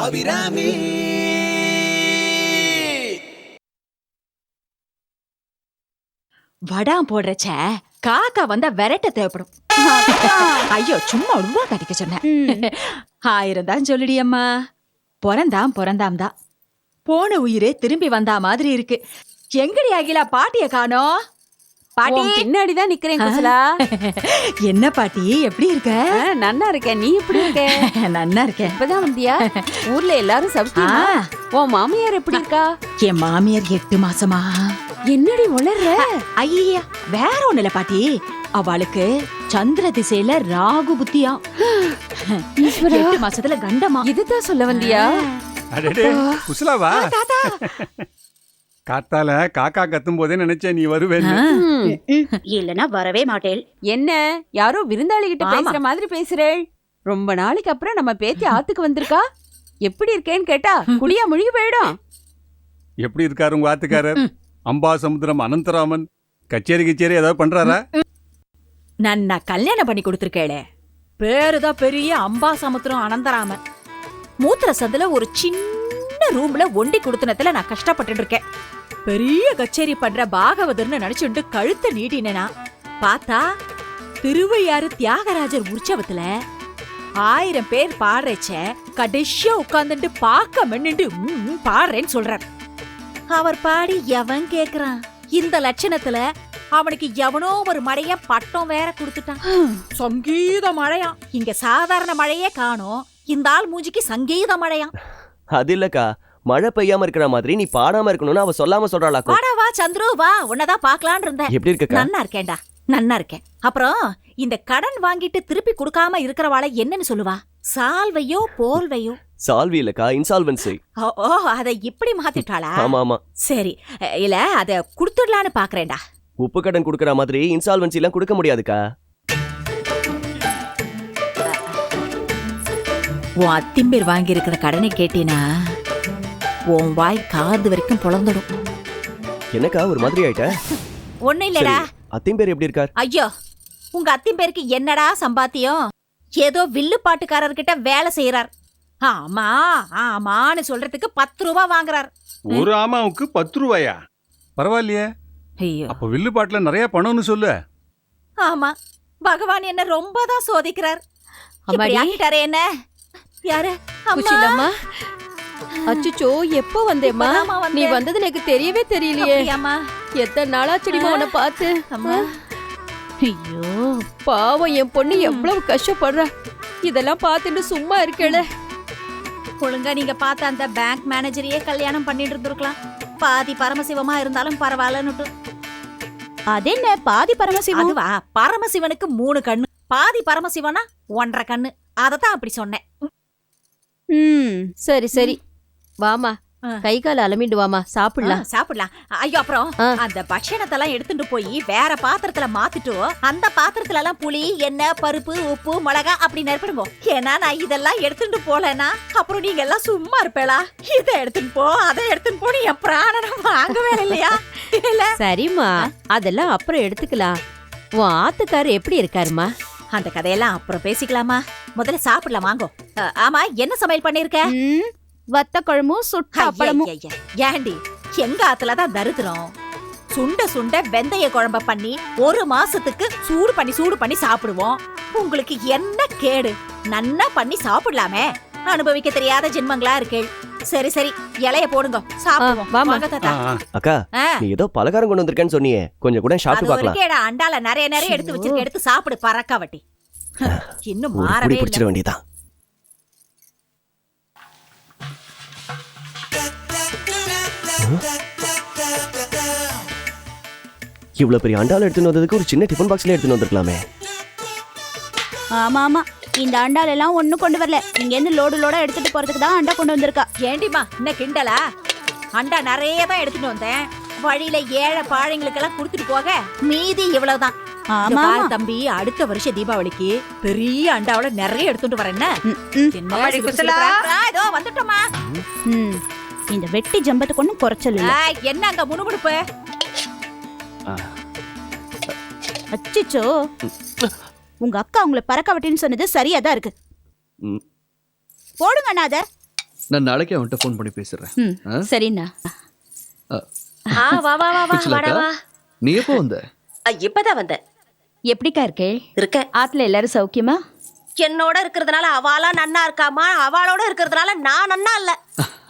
அபிராமி. வடாம் போடுறச்ச காக்கா வந்தா விரட்ட தேவைப்படும். ஐயோ சும்மா உருவா கட்டிக்க சொன்னேன். 1000 தான் சொல்லுடி அம்மா. பிறந்தாம் தான் போன உயிரே திரும்பி வந்தா மாதிரி இருக்கு. எங்கடி அகிலா பாட்டிய காணோம்? பாட்டி பின்னாடிதான் நிக்கிறேன் குசலா. என்ன பாட்டி எப்படி இருக்க? நன்னா இருக்கேன். நீ எப்படி இருக்க? நன்னா இருக்கேன். இப்பதான் வந்தியா? ஊர்ல எல்லாரும் சௌக்கியமா? உன் மாமியார் எப்படி இருக்கா? என் மாமியார் 8 மாசமா. என்னடி உளர்ற? ஐயா வேற ஒண்ணு இல்ல பாட்டி, அவளுக்கு சந்திர திசையில ராகு புத்தியா. 8 மாசத்துல கண்டமா. இதுதான் சொல்ல வந்தியா? குசலாவா? காத்தால காக்கா கத்தும் போதே நினைச்சேன் நீ வருவேன்னு. இல்லனா வரவே மாட்டேன். என்ன யாரோ விருந்தாளி கிட்ட பேசுற மாதிரி பேசுறேள். ரொம்ப நாளைக்கு அப்புறம் நம்ம பேத்தி ஆத்துக்கு வந்திருக்கா. எப்படி இருக்கேன்னு கேட்டா குடியா முழுகி போயிடும். எப்படி இருக்காரு உங்க ஆத்துக்காரர்? அம்பாசமுத்திரம் அனந்தராமன் கச்சேரி ஏதாவது பண்றாரா? நன்னா கல்யாணம் பண்ணி கொடுத்திருக்கேளே. பேருதான் பெரிய அம்பாசமுத்திரம் அனந்தராமன். மூத்திர சதுல ஒரு சின்ன ரூம்ல ஒண்டி குடுத்தனத்துல நான் கஷ்டப்பட்டு இருக்கேன். பெரிய கச்சேரி பண்ற பாகவதர்னு நினைச்சுட்டு கழுத்தை நீட்டினா பார்த்தா திருவையாறு தியாகராஜர் உற்சவத்துல 1000 பேர் பாடுறச்ச கடைசியா உட்கார்ந்துட்டு பாக்க மென்னுட்டு பாடுறேன்னு சொல்றார். அவர் பாடி எவன் கேக்குறான்? இந்த லட்சணத்துல அவனுக்கு எவனோ ஒரு மழைய பட்டம் வேற கொடுத்துட்டான். சங்கீத மழையா. இங்க சாதாரண மழையே காணோம், இந்த ஆள் மூஞ்சிக்கு சங்கீத மழையா. அது இல்லக்கா, மழை பெய்யாம இருக்கிற மாதிரி நீ பாடாம இருக்கணும்னு அவ சொல்லாம சொல்றாளா? வாடா வா சந்துரு வா, உன்னதான் பாக்கலான் இருந்தேன். எப்படி இருக்கா? நன்னா இருக்கேன்டா, நன்னா இருக்கேன். அப்புறம் இந்த கடன் வாங்கிட்டு திருப்பி கொடுக்காம இருக்கிறவாளை என்னன்னு சொல்லுவா? சால்வையோ போல்வையோ? சால்வி இல்லக்கா, இன்சால்வன்சி. ஓ அத இப்படி மாத்திட்டாளா? ஆமா ஆமா. சரி இல்ல அத குடுத்துடலான்னு பாக்குறேன்டா. உப்பு கடன் குடுக்கற மாதிரி இன்சால்வன்சி எல்லாம் கொடுக்க முடியாதுக்கா. உன் அத்திம்பேர் வாங்கி இருக்கிற கடனை கேட்டீனா உன் வாய் காது வரைக்கும் பொழந்துடும். என்னக்கா ஒரு மாதிரி ஆயிட்ட? ஒண்ணு இல்லடா. அத்திம்பேர் எப்படி இருக்கார்? ஐயோ உங்க அத்திம்பேருக்கு என்னடா சம்பாத்தியம்? ஏதோ வில்லு பாட்டுக்காரர்கிட்ட வேலை செய்யறார். ஆமா ஆமான்னு சொல்றதுக்கு 10 ரூபாய் வாங்குறார். ஒரு ஆமாவுக்கு 10 ரூபாயா? பரவாயில்லையே. ஐயோ அப்ப வில்லு பாட்டுல நிறைய பணம்னு சொல்லு. ஆமா, பகவான் என்ன ரொம்ப தான் சோதிக்கிறார். அம்மாடி. ஆக்கிட்டாரே என்ன? யாரு? குஷிலம்மா. அச்சுச்சோ எப்போ வந்தேம்மா? இப்பதாம்மா வந்தேன். நீ வந்தது எனக்கு தெரியவே தெரியலையே. அப்படியாம்மா? எத்தனை நாளாச்சடிமா உன்னை பார்த்து. அம்மா ஐயோ பாவம் என் பொண்ணு எவ்வளவு கஷ்டப்படுறா. இதெல்லாம் பார்த்துட்டு சும்மா இருக்கல. ஒழுங்கா நீங்க பார்த்த அந்த பேங்க் மேனேஜரையே கல்யாணம் பண்ணிட்டு இருந்திருக்கலாம். பாதி பரமசிவமா இருந்தாலும் பரவாயில்லன்னுட்டு. அது என்ன பாதி பரமசிவம்? அதுவா, பரமசிவனுக்கு 3 கண்ணு, பாதி பரமசிவனா 1.5 கண்ணு. அதத்தான் அப்படி சொன்னேன். சரி சரி வாமா, கை கால அலமிண்டு வாமா, சாப்பிடலாம். சாப்பிடலாம். ஐயோ அப்புறம் அந்த பட்சணத்தெல்லாம் எடுத்துட்டு போய் வேற பாத்திரத்துல மாத்திட்டு அந்த பாத்திரத்துல எல்லாம் புளி எண்ணெய் பருப்பு உப்பு மிளகா அப்படி நிரப்பிடுவோம். ஏன்னா நான் இதெல்லாம் எடுத்துட்டு போலன்னா அப்புறம் நீங்க எல்லாம் சும்மா இருப்பேளா? இதை எடுத்துட்டு போ அதை எடுத்துட்டு போன்னு என் பிராணனை வாங்கவே இல்லையா? இல்ல சரிம்மா, அதெல்லாம் அப்புறம் எடுத்துக்கலாம். உன் ஆத்துக்காரு எப்படி இருக்காருமா? அந்த கதையெல்லாம் அப்புறம் பேசிக்கலாமா? முதல்ல சாப்பிடலாம் வாங்கோ. ஆமா என்ன சமையல் பண்ணிருக்க? வத்த குழம்பும் சுட்ட அப்பளமும். ஏண்டி எங்க ஆத்துலதான் தருத்திரம். சுண்ட சுண்ட வெந்தய குழம்ப பண்ணி 1 மாசத்துக்கு சூடு பண்ணி சாப்பிடுவோம். உங்களுக்கு என்ன கேடு? நன்னா பண்ணி சாப்பிடலாமே. அனுபவிக்க தெரியாத ஜென்மங்களா இருக்கு. சரி சரி இலைய போடுங்க, சாப்பிடுவோம். வாங்க தாத்தா. அக்கா நீ ஏதோ பலகாரம் கொண்டு வந்திருக்கேன்னு சொன்னியே, கொஞ்சம் கூட சாப்பிட்டு பார்க்கலாம். கேடா அண்டால நிறைய எடுத்து வச்சிருக்க, எடுத்து சாப்பிடு பறக்காவட்டி. இன்னும் ஒரு மாறவே புடி பிடிச்சிட வேண்டியதான். இவ்வளவு பெரிய அண்டால எடுத்துன்னு வந்ததுக்கு ஒரு சின்ன டிஃபன் பாக்ஸ்ல எடுத்துன்னு வந்திருக்கலாமே. ஆமா ஆமா, இந்த அண்டால எல்லாம் ஒண்ணும் கொண்டு வரல. இங்க இருந்து லோடா எடுத்துட்டு போறதுக்கு தான் அண்டா கொண்டு வந்திருக்கா. ஏண்டிமா என்ன கிண்டலா? அண்டா நிறைய தான் எடுத்துட்டு வந்தேன். வழியில ஏழை பாழைங்களுக்கு எல்லாம் குடுத்துட்டு போக மீதி இவ்வளவுதான். ஆமா தம்பி, அடுத்த வருஷம் தீபாவளிக்கு பெரிய அண்டாவோட நிறைய எடுத்துட்டு வரேன். வந்துட்டோமா? இந்த வெட்டி ஜம்பத்துக்கு ஒண்ணும் குறைச்சல் இல்ல. என்ன அங்க முணுமுணுப்பு? அச்சிச்சோ, உங்க அக்கா உங்களை பறக்க விட்டின்னு சொன்னது சரியாதான் இருக்கு. போடுங்க அண்ணா அத. நான் நாளைக்கே அவன்கிட்ட ஃபோன் பண்ணி பேசுறேன். ம் சரிண்ணா. வா வா வா வா பிச்சிலாக்கா, வாடா வா. நீ எப்போ வந்த? இப்பதான் வந்தேன். எப்படிக்கா இருக்கே? இருக்க ஆத்துல எல்லாரும் சௌக்கியமா? என்னோட இருக்கிறதுனால அவாளா நன்னா இருக்காமா, அவளோட இருக்கிறதுனால நான் நன்னா இல்ல.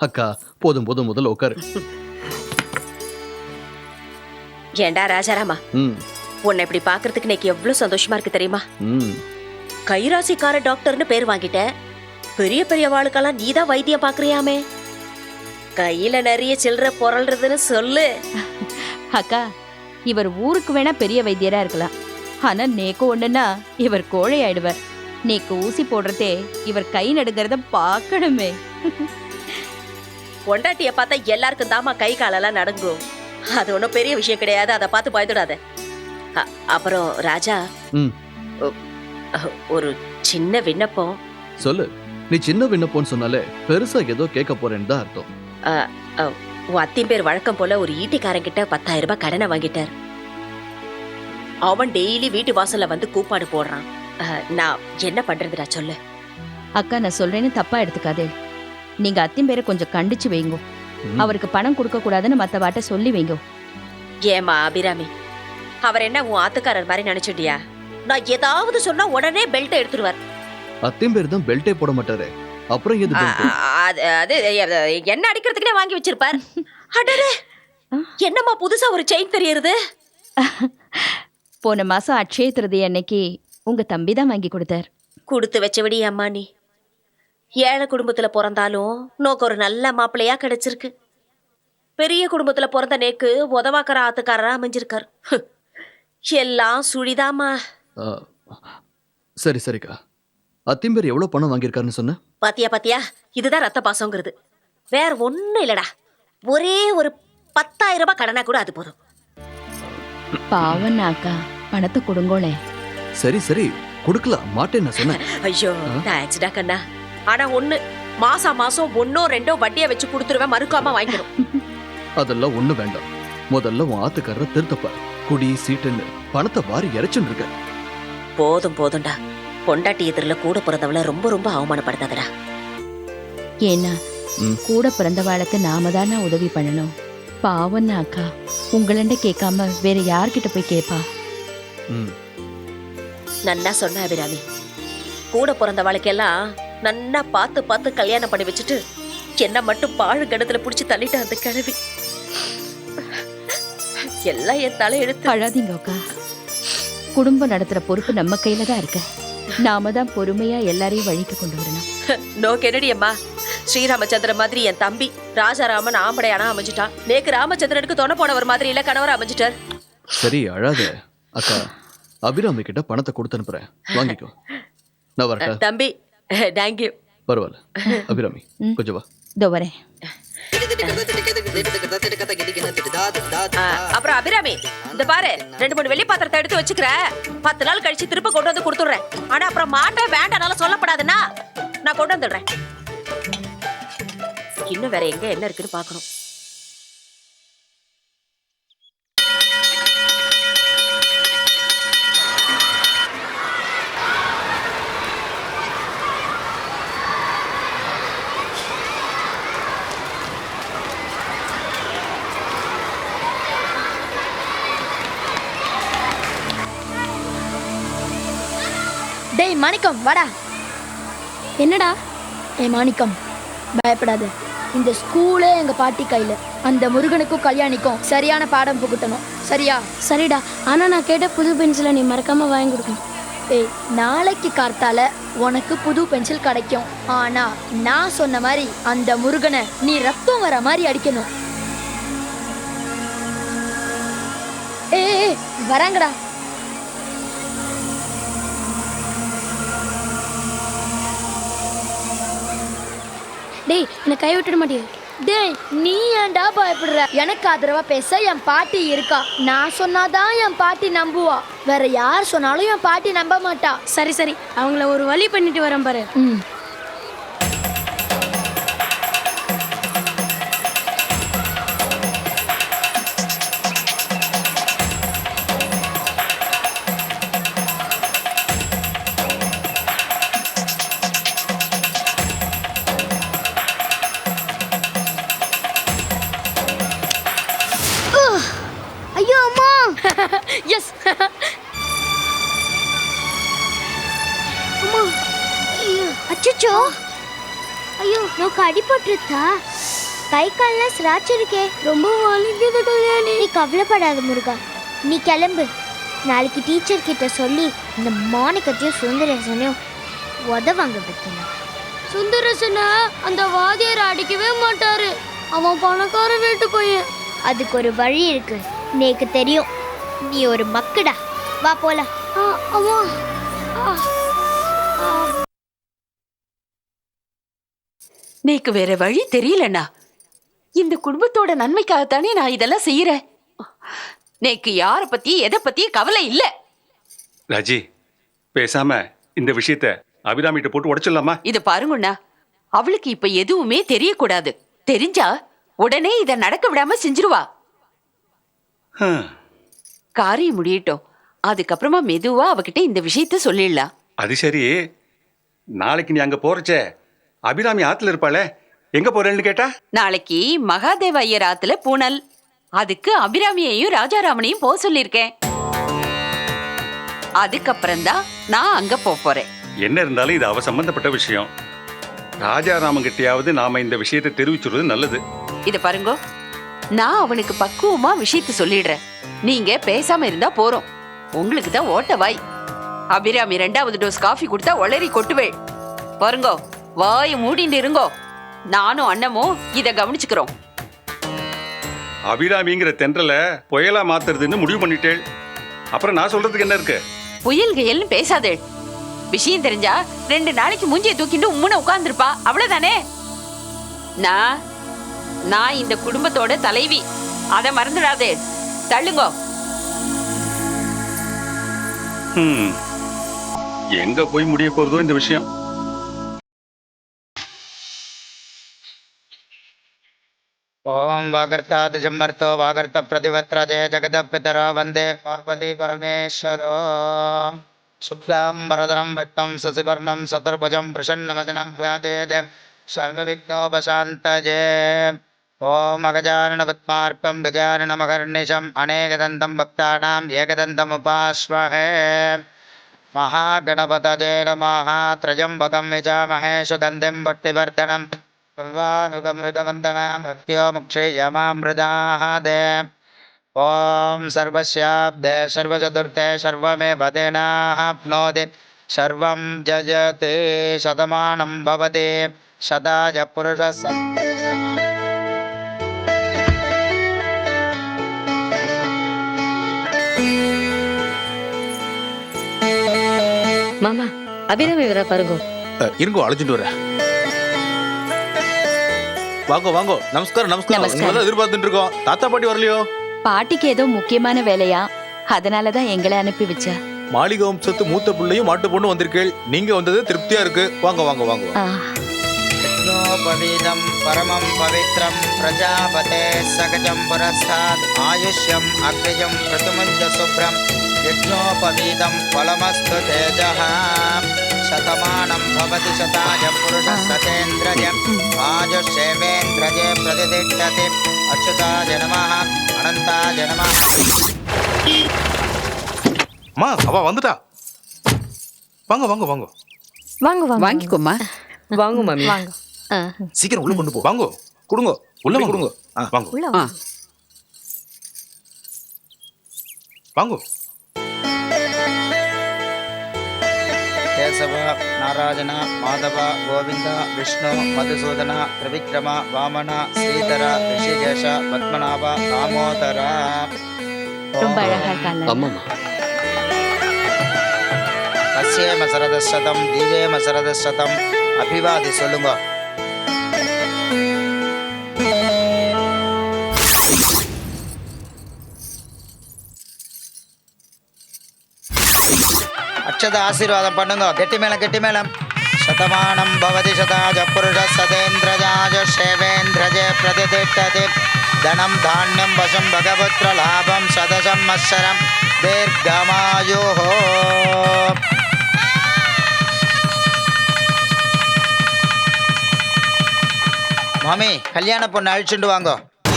அக்கா போதும் போதும், முதல்ல உட்காரு. ஏண்டா ராஜாராமா, ம் உன்னை இப்படி பாக்குறதுக்கு எனக்கு எவ்வளவு சந்தோஷமா இருக்கு தெரியுமா? ம் கைராசிக்கார டாக்டர்னு பேர் வாங்கிட்ட. பெரிய பெரிய வாளுக்கெல்லாம் நீதான் வைத்தியம் பாக்குறியாமே. கையில நிறைய சில்லற பொருள்றதுன்னு சொல்லு. அக்கா, இவர் ஊருக்கு வேணா பெரிய வைத்தியரா இருக்கலாம், ஆனா நேக்கு ஒண்ணுன்னா இவர் கோழை ஆயிடுவார். நேக்கு ஊசி போடுறதே இவர் கை நடுங்கிறத பார்க்கணுமே. பொண்டாட்டிய பார்த்தா எல்லாருக்கும் தாமா கை காலெல்லாம் நடுங்கும். அது ஒன்றும் பெரிய விஷயம் கிடையாது, அதை பார்த்து பயந்துடாத. அப்புறம் ராஜா, ம் ஒரு சின்ன விண்ணப்பம். சொல்லு. நீ சின்ன விண்ணப்பம்னு சொன்னாலே பெருசா ஏதோ கேட்க போறேன்னு தான் அர்த்தம். உன் அத்தின் பேர் வழக்கம் போல ஒரு ஈட்டிக்காரங்கிட்ட 10,000 ரூபாய் கடனை வாங்கிட்டார். அவன் டெய்லி வீட்டு வாசல்ல வந்து கூப்பாடு போடுறான். நான் என்ன பண்றதுடா சொல்லு. அக்கா, நான் சொல்றேன்னு தப்பா எடுத்துக்காதே. நீங்க அத்தின் பேரை கொஞ்சம் கண்டிச்சு வைங்க. அவருக்கு பணம் கொடுக்க கூடாதுன்னு மத்த வாட்ட சொல்லி வைங்க. ஏமா அபிராமி, அவர் என்ன உன் ஆத்துக்காரர் மாதிரி நினைச்சுட்டியா? நான் ஏதாவது சொன்னா உடனே பெல்ட் எடுத்துருவார். அத்தையும் பேர் தான் பெல்ட்டே போட மாட்டாரு, அப்புறம் எது belt? அது என்ன அடிக்கிறதுக்குனே வாங்கி வச்சிருப்பார். அடடே, என்னம்மா புதுசா ஒரு செயின் தெரியுது. போன மாசம் அட்சய திருதி அன்னைக்கு உங்க தம்பி தான் வாங்கி கொடுத்தார். கொடுத்து வச்சபடி அம்மா, நீ ஏழை குடும்பத்துல பிறந்தாலும் நோக்கு ஒரு நல்ல மாப்பிள்ளையா கிடைச்சிருக்கு. பெரிய குடும்பத்துல பிறந்த நேக்கு உதவாக்கற ஆத்துக்காரரா அமைஞ்சிருக்காரு. எல்லாம் சுழிதாமா. சரி சரிக்கா, அத்தையும் பேர் எவ்வளவு பணம் வாங்கியிருக்காருன்னு சொன்ன? பாத்தியா பாத்தியா, இதுதான் ரத்த பாசங்கிறது. வேற ஒண்ணும் இல்லடா. ஒரே ஒரு 10,000 ரூபாய் கடனா கூட அது போதும். பாவம் அக்கா, பணத்தை கொடுங்கோளே. சரி சரி, கொடுக்கலாம் மாட்டேன் நான் சொன்னேன். ஐயோ தேங்க்ஸ்டா கண்ணா. ஆனா ஒண்ணு, மாசம் மாசம் 1ஓ 2ஓ வட்டியை வச்சு கொடுத்துருவேன், மறுக்காம வாங்கிக்கணும். அதெல்லாம் ஒண்ணு வேண்டாம். முதல்ல உன் ஆத்துக்காரரை திருத்தப்பாரு. குடி சீட்டுன்னு பணத்தை வாரி இறைச்சுன்னு இருக்க. போதும் போதும்டா. பொண்டாட்டி எதிரில கூட பிறந்தவள ரொம்ப ரொம்ப அவமானப்படுத்தாதடா. ஏன்னா கூட பிறந்தவாளுக்கு நாம தானே உதவி பண்ணணும். பாவம் அக்கா, உங்களண்ட கேட்காம வேற யார்கிட்ட போய் கேப்பா? நன்னா சொன்ன அபிராமி. கூட பிறந்தவாளுக்கெல்லாம் நன்னா பார்த்து பார்த்து கல்யாணம் பண்ணி வச்சுட்டு என்ன மட்டும் பாழு கணத்துல புடிச்சு தள்ளிட்டு அந்த கிழவி. எல்லாம் என் தலை எடுத்து. அழாதீங்க அக்கா, குடும்பம் நடத்துற பொறுப்பு நம்ம கையில தான் இருக்கு. நாம தான் பொறுமையா எல்லாரையும் வழிக்கு கொண்டு வரணும். நோ கெனடி அம்மா. ஸ்ரீராமச்சந்திர மாதிரி என் தம்பி ராஜாராமன் ஆம்படையானா அமைஞ்சிட்டான். நேக்கு ராமச்சந்திரனுக்கு துணை போனவர் மாதிரி இல்ல கணவர் அமைஞ்சிட்டார். சரி அழாத அக்கா. அபிராமி கிட்ட பணத்தை கொடுத்து அனுப்புறேன், வாங்கிக்கோ. நான் வரட்டா? தம்பி தேங்க்யூ. பரவாயில்ல. அபிராமி கொஞ்சம் வா. இதோ வரேன். அப்புறம் அபிராமி, இந்த பாரு, 2-3 வெள்ளி பாத்திரத்தை எடுத்து வச்சுக்கிற. 10 நாள் கழிச்சு திருப்ப கொண்டு வந்து கொடுத்துடுறேன். ஆனா அப்புறம் மாட்டேன் வேண்டாம் சொல்லப்படாதுன்னா நான் கொண்டு வந்துடுறேன். இன்னும் வேற எங்க என்ன இருக்குன்னு பாக்கணும். டேய் மாணிக்கம், வாடா. என்னடா? மாணிக்கம், பயப்படாத. இந்த ஸ்கூலே எங்க பாட்டி கையில. அந்த முருகனுக்கும் கல்யாணிக்கும் சரியான பாடம் புகுத்தணும், சரியா? சரிடா. ஆனா நான் கேட்ட புது பென்சிலை நீ மறக்காம வாங்கி கொடுக்கணும். ஏய், நாளைக்கு கார்த்தால உனக்கு புது பென்சில் கிடைக்கும். ஆனா நான் சொன்ன மாதிரி அந்த முருகனை நீ ரத்தம் வர மாதிரி அடிக்கணும். ஏய் வராங்கடா. டேய், என்ன கை விட்டுட மாட்டியா? டேய், நீ ஏன்டா பயப்படுற? எனக்கு ஆதரவா பேச என் பாட்டி இருக்கா. நான் சொன்னாதான் என் பாட்டி நம்புவா. வேற யார் சொன்னாலும் என் பாட்டி நம்ப மாட்டா. சரி சரி, அவங்கள ஒரு வழி பண்ணிட்டு வரேன் பாரு. அச்சோ ஐயோ நோக்கு அடிபட்டுருத்தா கை கால்லாம் சிராச்சிருக்கே ரொம்ப வலிக்குது கல்யாணி நீ கவலைப்படாத முருகா நீ கிளம்பு நாளைக்கு டீச்சர் கிட்ட சொல்லி இந்த மாணிக்கத்தையும் சுந்தரேசனையும் உதவாங்க வைக்கணும் சுந்தரேசனை அந்த வாத்தியார் அடிக்கவே மாட்டாரு அவன் பணக்கார வீட்டு பையன் அதுக்கு ஒரு வழி இருக்கு நேக்கு தெரியும் நீ ஒரு மக்குடா வா போலாம் நீக்கு வேற வழி தெரியலண்ணா இந்த குடும்பத்தோட நன்மைக்காகத்தானே நான் இதெல்லாம் செய்யறேன் நேக்கு யார பத்தி எதை பத்தி கவலை இல்ல ராஜி பேசாம இந்த விஷயத்த அபிராமிட்ட போட்டு உடைச்சிடலாமா? இத பாருங்கண்ணா அவளுக்கு இப்ப எதுவுமே தெரியக்கூடாது தெரிஞ்சா உடனே இத நடக்க விடாம செஞ்சிருவா காரியம் முடியட்டும் அதுக்கப்புறமா மெதுவா அவகிட்ட இந்த விஷயத்த சொல்லிடலாம். அது சரி, நாளைக்கு நீ அங்க போறச்சே அபிராமி ஆத்துல இருப்பாளே, எங்க போறேன்னு கேட்டா? நாளைக்கு மகாதேவ ஐயர் ஆத்துல பூனல், அதுக்கு அபிராமியையும் ராஜாராமனையும் போக சொல்லிருக்கேன். அதுக்கப்புறம் தான் நான் அங்க போறேன். என்ன இருந்தாலும் இது அவ சம்பந்தப்பட்ட விஷயம். ராஜாராமன் கிட்டையாவது நாம இந்த விஷயத்தை தெரிவிச்சுறது நல்லது. இத பாருங்க, நான் அவனுக்கு பக்குவமா விஷயத்த சொல்லிடுறேன். நீங்க பேசாம இருந்தா போறோம். உங்களுக்கு தான் ஓட்ட வாய். அபிராமி 2வது டோஸ் காஃபி கொடுத்தா ஒளரி கொட்டுவேள். பாருங்கோ, வாய் மூடிட்டு இருங்கோ. நானும் அண்ணமும் இத கவனிச்சுக்கிறோம். அபிராமிங்கிற தென்றல புயலா மாத்துறதுன்னு முடிவு பண்ணிட்டேள். அப்புறம் நான் சொல்றதுக்கு என்ன இருக்கு? புயல் கயல்னு பேசாதே. விஷயம் தெரிஞ்சா 2 நாளைக்கு மூஞ்சியை தூக்கிட்டு உம்முன உட்கார்ந்துருப்பா, அவ்வளவுதானே. நான் இந்த குடும்பத்தோட தலைவி, அத மறந்துடாதே. தள்ளுங்கோ. எங்க போய் முடிய போறதோ இந்த விஷயம். ஓம் வாகர்த்தாத் ஜம்மர்த்தோ வாகர்த்த பிரதிவத்ரதே ஜகத பிதரோ வந்தே பார்வதி பரமேஸ்வரோ சுக்லாம் வரதரம் விட்டம் சசிவர்ணம் சதுர்புஜம் பிரசன்னவதனம் வியாதேதே சர்வவிக்னோபசாந்தஜே. ஓம் அகஜானன பத்மார்க்கம் கஜானன மகர்நிஷம் அநேகதந்தம் பக்தானாம் ஏகதந்தம் உபாஸ்மஹே. மகாகணபதஜே நமः. த்ரயம்பகம் விஜாமஹே சுகந்திம் பக்திவர்தனம் भक्त्यो मुक्षेयमामृदादे. ओम सर्वस्याब्दे सर्वचतुर्थे सर्वमेव तेनाप्नोति सर्वं जयते शतमानं भवति शताय पुरुषस्य. மாமா, அபிராமி வரா பாருங்க. இருங்கோ, அழைச்சிட்டு வரேன். வாங்கோ வாங்கோ. நமஸ்காரம் நமஸ்காரம். உங்களை எதிர்பார்த்துட்டு இருக்கோம். தாத்தா பாட்டி வரலையோ? பாட்டிக்கு ஏதோ முக்கியமான வேலையா, அதனாலதான் எங்களை அனுப்பி வச்சா. மாளிகை வம்சத்து மூத்த பிள்ளையும் மாட்டு பொண்ணு வந்திருக்கேள். நீங்க வந்தது திருப்தியா இருக்கு. வாங்க வாங்க வாங்க. யஜ்ஞோபவீதம் பரமம் பவித்ரம் பிரஜாபதே சகஜம் புரஸ்தாத் ஆயுஷ்யம் அக்ரியம் பிரதுமஞ்ச சுப்ரம் யஜ்ஞோபவீதம் பலமஸ்து தேஜः शतमानं भवति शताय पुरुषः सतेन्द्रजम् आजुष्येवेन्द्रजे प्रतिष्ठति. अच्युताय नमः अनन्ताय नमः. அம்மா, அவ வந்துட்டா. வாங்க வாங்க வாங்க. வாங்க வாங்க. வாங்கிக்கோமா. வாங்க மாமி. வாங்க. சீக்கிரம் உள்ள கொண்டு போ. வாங்க. கொடுங்க. உள்ள கொடுங்க. வாங்க. வாங்க. केशव नारायण माधव गोविंद विष्णु मधुसूदन त्रिविक्रम वामन श्रीधर ऋषिकेश पद्मनाभ दामोदर. ரொம்ப அழகா இருக்காங்க. कस्येम शरदशतम दीवेम शरदशतम अभिवादी சொல்லுங்க. அச்சத ஆசீர்வாதம் பண்ணுங்க. கெட்டி மேளம் கெட்டி மேளம். शतमानं भवति शताय पुरुषः सतेन्द्रजाजुषेवेन्द्रजे प्रतिष्ठति. धनं धान्यं वशं भगवत्रलाभं शतसंवत्सरं दीर्घमायुः. மாமி, கல்யாண பொண்ணு அழிச்சுட்டு வாங்க.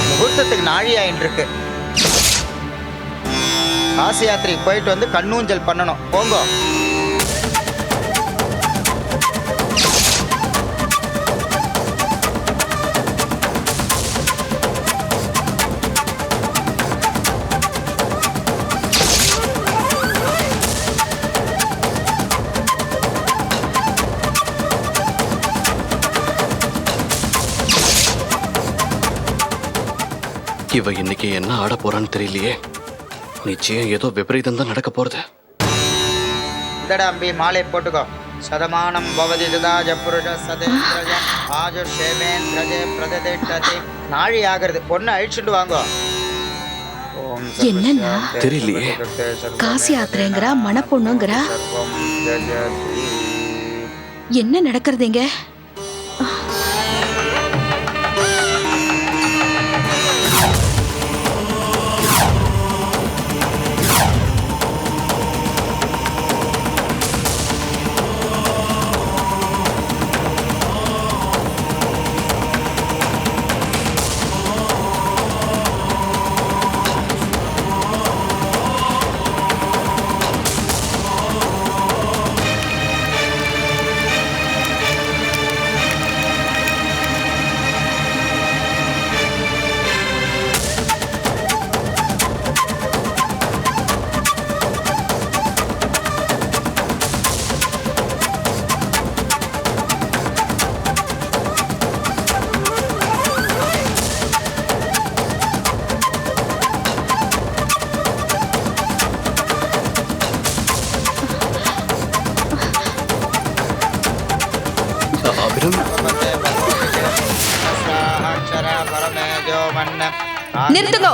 முகூர்த்தத்துக்கு நாழி ஆயிட்டு இருக்கு. காசி யாத்திரை போயிட்டு வந்து கண்ணூஞ்சல் பண்ணணும். போங்க. இவ இன்னைக்கு என்ன ஆட போறான்னு தெரியலையே. நிச்சயம் ஏதோ விபரீதம் தான் நடக்க போறது. இந்தடா அம்பி, மாலை போட்டுக்கோ. சதமானம் பவதி ததாஜ புருஷ சதேந்திரஜ ஆஜுர் ஷேமேந்திரஜே பிரததிஷ்டதி. நாழி ஆகிறது. பொண்ணு அழிச்சுட்டு வாங்கோ. என்னன்னா? தெரியலையே. காசி யாத்திரைங்கிறா, மணப்பொண்ணுங்கிறா. என்ன நடக்கிறதுங்க? நிறுத்துங்க.